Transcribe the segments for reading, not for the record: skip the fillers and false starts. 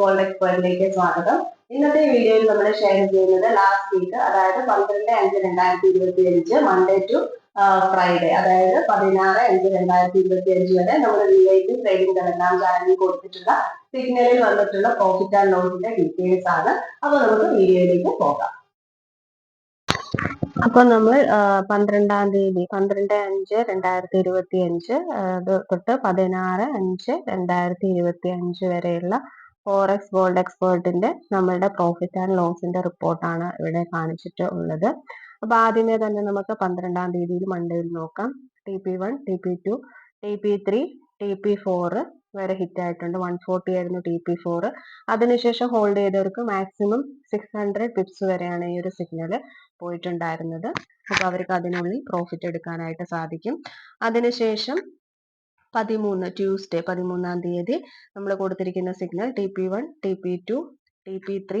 Gold എക്സ്പേർട്ടിലേക്ക് സ്വാഗതം. ഇന്നത്തെ വീഡിയോയിൽ നമ്മൾ ഷെയർ ചെയ്യുന്നത് ലാസ്റ്റ് വീക്ക്, അതായത് 12/5/2025 മൺഡേ ടു ഫ്രൈഡേ, അതായത് 16/5/2025 വരെ നമ്മുടെ VIP ട്രേഡിംഗ് ടെലഗ്രാം ചാനലിൽ കൊടുത്തിട്ടുള്ള സിഗ്നലിൽ വന്നിട്ടുള്ള പ്രോഫിറ്റ് ആൻഡ് ലോസിന്റെ ഡീറ്റെയിൽസ് ആണ്. അപ്പോൾ നമുക്ക് വീഡിയോയിലേക്ക് പോകാം. അപ്പൊ നമ്മൾ 12-ാം തീയതി 12/5/2025 തൊട്ട് 16/5/2025 വരെയുള്ള ഫോറക്സ് ഗോൾഡ് എക്സ്പേർട്ടിന്റെ നമ്മളുടെ പ്രോഫിറ്റ് ആൻഡ് ലോസിന്റെ റിപ്പോർട്ടാണ് ഇവിടെ കാണിച്ചിട്ട് ഉള്ളത്. അപ്പൊ ആദ്യമേ തന്നെ നമുക്ക് 12-ാം തീയതി മൺഡേയിൽ നോക്കാം. TP1, TP2, TP3, TP4 വരെ ഹിറ്റ് ആയിട്ടുണ്ട്. 140 ആയിരുന്നു TP4. അതിനുശേഷം ഹോൾഡ് ചെയ്തവർക്ക് മാക്സിമം 600 പിപ്സ് വരെയാണ് ഈ ഒരു സിഗ്നൽ പോയിട്ടുണ്ടായിരുന്നത്. അപ്പൊ അവർക്ക് അതിനുള്ളിൽ പ്രോഫിറ്റ് എടുക്കാനായിട്ട് സാധിക്കും. അതിനുശേഷം 13-ാം തീയതി നമ്മൾ കൊടുത്തിരിക്കുന്ന signal TP1, TP2, TP3,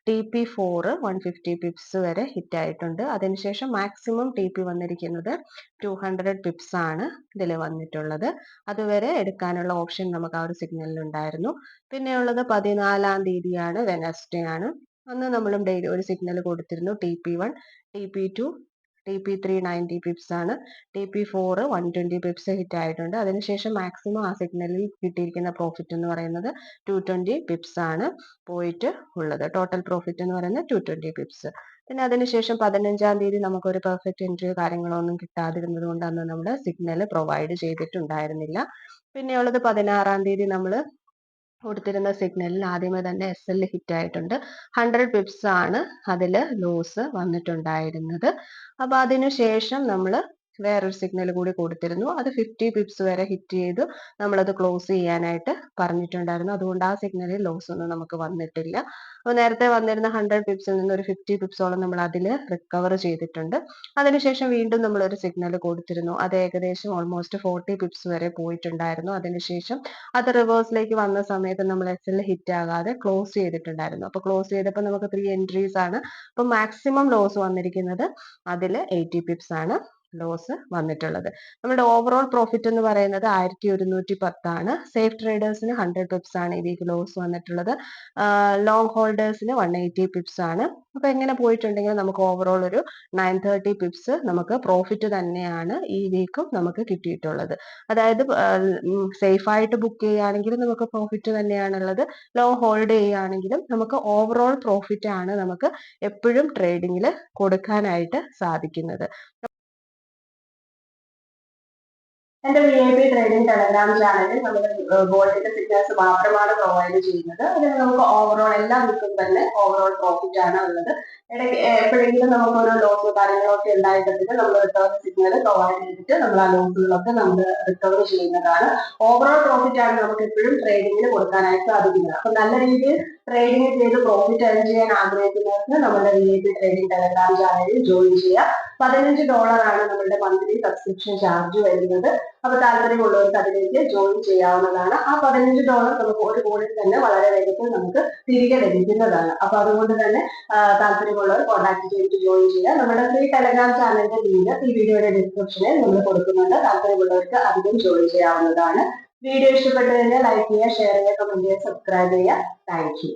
TP4 150 pips വരെ ഹിറ്റ് ആയിട്ടുണ്ട്. അതിനുശേഷം മാക്സിമം TP വന്നിരിക്കുന്നത് 200 പിപ്സ് ആണ് ഇതിൽ വന്നിട്ടുള്ളത്. അതുവരെ എടുക്കാനുള്ള ഓപ്ഷൻ നമുക്ക് ആ ഒരു സിഗ്നലിൽ ഉണ്ടായിരുന്നു. പിന്നെയുള്ളത് 14-ാം തീയതിയാണ്, വെനസ്ഡേ ആണ്. അന്ന് നമ്മളും ഡെയിലി ഒരു സിഗ്നൽ കൊടുത്തിരുന്നു. TP1, TP2, TP3 90 പിപ്സ് ആണ്. TP4 120 പിപ്സ് ഹിറ്റ് ആയിട്ടുണ്ട്. അതിനുശേഷം മാക്സിമം ആ സിഗ്നലിൽ കിട്ടിയിരിക്കുന്ന പ്രോഫിറ്റ് എന്ന് പറയുന്നത് 220 പിപ്സ് ആണ് പോയിട്ട് ഉള്ളത്. ടോട്ടൽ പ്രോഫിറ്റ് എന്ന് പറയുന്നത് 220 പിപ്സ്. പിന്നെ അതിനുശേഷം 15-ാം തീയതി നമുക്കൊരു പെർഫെക്റ്റ് എൻട്രിയോ കാര്യങ്ങളോ ഒന്നും കിട്ടാതിരുന്നത് കൊണ്ട് അന്ന് നമ്മൾ സിഗ്നൽ പ്രൊവൈഡ് ചെയ്തിട്ടുണ്ടായിരുന്നില്ല. പിന്നെയുള്ളത് 16-ാം തീയതി നമ്മൾ കൊടുത്തിരുന്ന സിഗ്നലിൽ ആദ്യമേ തന്നെ SL ഹിറ്റ് ആയിട്ടുണ്ട്. 100 പിപ്സ് ആണ് അതിൽ ലോസ് വന്നിട്ടുണ്ടായിരുന്നത്. അപ്പൊ അതിനുശേഷം നമ്മൾ വേറൊരു സിഗ്നൽ കൂടി കൊടുത്തിരുന്നു. അത് 50 പിപ്സ് വരെ ഹിറ്റ് ചെയ്തു നമ്മളത് ക്ലോസ് ചെയ്യാനായിട്ട് പറഞ്ഞിട്ടുണ്ടായിരുന്നു. അതുകൊണ്ട് ആ സിഗ്നലിൽ ലോസ് ഒന്നും നമുക്ക് വന്നിട്ടില്ല. അപ്പൊ നേരത്തെ വന്നിരുന്ന 100 പിപ്സിൽ നിന്ന് ഒരു 50 പിപ്സോളം നമ്മൾ അതിൽ റിക്കവർ ചെയ്തിട്ടുണ്ട്. അതിനുശേഷം വീണ്ടും നമ്മൾ ഒരു സിഗ്നൽ കൊടുത്തിരുന്നു. അത് ഏകദേശം ഓൾമോസ്റ്റ് 40 പിപ്സ് വരെ പോയിട്ടുണ്ടായിരുന്നു. അതിനുശേഷം അത് റിവേഴ്സിലേക്ക് വന്ന സമയത്ത് നമ്മൾ SL ഹിറ്റ് ആകാതെ ക്ലോസ് ചെയ്തിട്ടുണ്ടായിരുന്നു. അപ്പൊ ക്ലോസ് ചെയ്തപ്പോൾ നമുക്ക് 3 എൻട്രീസ് ആണ്. അപ്പൊ മാക്സിമം ലോസ് വന്നിരിക്കുന്നത് അതിൽ 80 പിപ്സ് ആണ് ലോസ് വന്നിട്ടുള്ളത്. നമ്മുടെ ഓവറോൾ പ്രോഫിറ്റ് എന്ന് പറയുന്നത് 1110 ആണ്. സേഫ് ട്രേഡേഴ്സിന് 100 പിപ്സ് ആണ് ഈ വീക്ക് ലോസ് വന്നിട്ടുള്ളത്. ലോങ് ഹോൾഡേഴ്സിന് 180 പിപ്സ് ആണ്. അപ്പൊ എങ്ങനെ പോയിട്ടുണ്ടെങ്കിൽ നമുക്ക് ഓവറോൾ ഒരു 930 പിപ്സ് നമുക്ക് പ്രോഫിറ്റ് തന്നെയാണ് ഈ വീക്കും നമുക്ക് കിട്ടിയിട്ടുള്ളത്. അതായത് സേഫ് ആയിട്ട് ബുക്ക് ചെയ്യുകയാണെങ്കിലും നമുക്ക് പ്രോഫിറ്റ് തന്നെയാണുള്ളത്. ലോങ് ഹോൾഡ് ചെയ്യുകയാണെങ്കിലും നമുക്ക് ഓവറോൾ പ്രോഫിറ്റ് ആണ് നമുക്ക് എപ്പോഴും ട്രേഡിങ്ങിൽ കൊടുക്കാനായിട്ട് സാധിക്കുന്നത്. എന്റെ VIP ട്രേഡിംഗ് ടെലഗ്രാം ചാനലിൽ നമ്മൾ ഗോൾഡിന്റെ സിഗ്നൽസ് മാത്രമാണ് പ്രൊവൈഡ് ചെയ്യുന്നത്. അതിൽ നമുക്ക് ഓവറോൾ എല്ലാ വീക്കും തന്നെ ഓവറോൾ പ്രോഫിറ്റ് ആണ് ഉള്ളത്. ഇടയ്ക്ക് എപ്പോഴെങ്കിലും നമുക്കൊരു ലോസോ കാര്യങ്ങളൊക്കെ ഉണ്ടായിട്ടുണ്ടെങ്കിൽ നമ്മൾ റിട്ടേൺ സിഗ്നൽ പ്രൊവൈഡ് ചെയ്തിട്ട് നമ്മൾ ആ ലോസുകളൊക്കെ നമ്മൾ റിക്കവർ ചെയ്യുന്നതാണ്. ഓവറോൾ പ്രോഫിറ്റ് ആണ് നമുക്ക് എപ്പോഴും ട്രേഡിങ്ങിന് കൊടുക്കാനായിട്ട് സാധിക്കുന്നത്. അപ്പൊ നല്ല രീതിയിൽ ട്രേഡിംഗ് ചെയ്ത് പ്രോഫിറ്റ് ഏൺ ചെയ്യാൻ ആഗ്രഹിക്കുന്നവർക്ക് നമ്മുടെ VIP ട്രേഡിംഗ് ടെലഗ്രാം ചാനലിൽ ജോയിൻ ചെയ്യാം. $15 ആണ് നമ്മുടെ മന്ത്ലി സബ്സ്ക്രിപ്ഷൻ ചാർജ് വരുന്നത്. അപ്പൊ താല്പര്യമുള്ളവർക്ക് അതിലേക്ക് ജോയിൻ ചെയ്യാവുന്നതാണ്. ആ $15 നമുക്ക് ഒരു കോളിൽ തന്നെ വളരെ വേഗത്തിൽ നമുക്ക് തിരികെ ലഭിക്കുന്നതാണ്. അപ്പൊ അതുകൊണ്ട് തന്നെ താല്പര്യമുള്ളവർ കോൺടാക്ട് ചെയ്തിട്ട് ജോയിൻ ചെയ്യുക. നമ്മുടെ ഫ്രീ ടെലഗ്രാം ചാനലിന്റെ ലിങ്ക് ഈ വീഡിയോയുടെ ഡിസ്ക്രിപ്ഷനിൽ നമ്മൾ കൊടുക്കുന്നുണ്ട്. താല്പര്യമുള്ളവർക്ക് അതിലും ജോയിൻ ചെയ്യാവുന്നതാണ്. വീഡിയോ ഇഷ്ടപ്പെട്ടു കഴിഞ്ഞാൽ ലൈക്ക് ചെയ്യുക, ഷെയർ ചെയ്യുക, കമന്റ് ചെയ്യുക, സബ്സ്ക്രൈബ് ചെയ്യുക. Thank you.